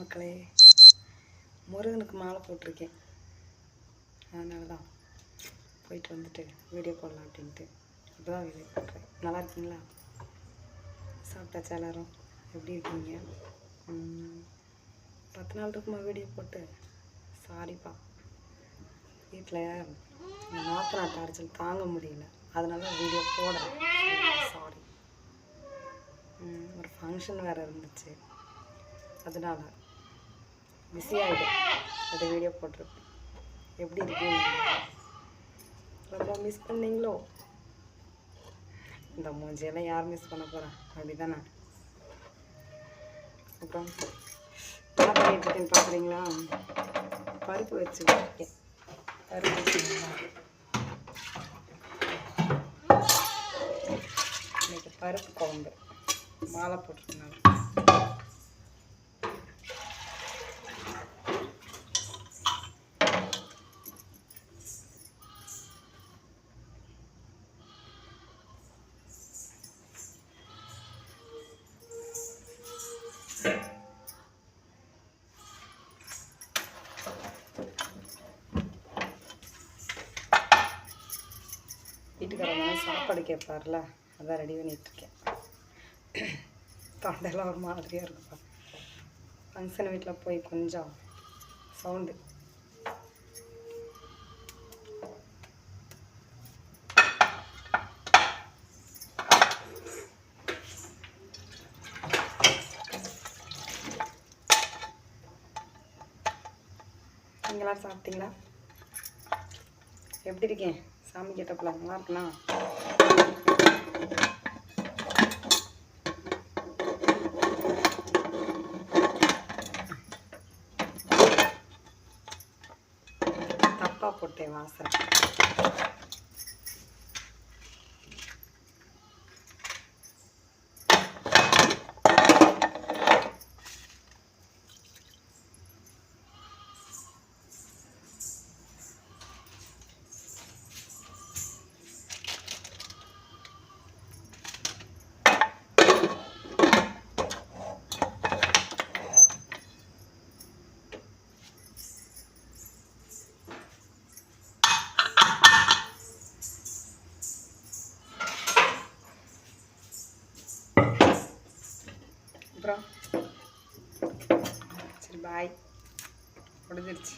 மக்களே, முருகனுக்கு மாலை போட்டிருக்கேன். அதனால தான் போயிட்டு வந்துட்டு வீடியோ போடலாம் அப்படின்ட்டு இப்போ தான் வீடியோ போடுறேன். நல்லா இருக்கீங்களா? சாப்பிட்டாச்சா எல்லாரும்? எப்படி இருக்கீங்க? 10 நாள் இருக்குமா வீடியோ போட்டு? சாரிப்பா, வீட்டில் நாத்தனார் டார்ச்சல் தாங்க முடியல, அதனால வீடியோ போடுறேன். சாரி. ஒரு ஃபங்க்ஷன் வேறு இருந்துச்சு, அதனால பிஸி ஆகிடும். அது வீடியோ போட்டிருப்பேன். எப்படி இருக்கீங்க? ரொம்ப மிஸ் பண்ணீங்களோ? இந்த மூஞ்சியெல்லாம் யார் மிஸ் பண்ண போகிறா? அப்படி தானே. அப்புறம் என்ன பண்ணிட்டு இருக்கேன்னு பார்க்குறீங்களா? பருப்பு வச்சுருக்கேன். பருப்பு இன்னைக்கு பருப்பு குழம்பு மாலை போட்டிருக்கேன். வீட்டுக்காரங்க சாப்பாடு கேட்பார்ல, அதான் ரெடி பண்ணிகிட்ருக்கேன். தொண்டையெல்லாம் ஒரு மாதிரியாக இருக்குப்பா. ஃபங்க்ஷன் வீட்டில் போய் கொஞ்சம் சவுண்டு. நீங்களாம் சாப்பிட்டீங்களா? எப்படி இருக்கேன்? சாமி கேட்டப்பல நல்லா இருக்குண்ணா? தப்பா போட்டேன் வாசனை. அப்புறம் சரி, பாய். முடிஞ்சிருச்சு.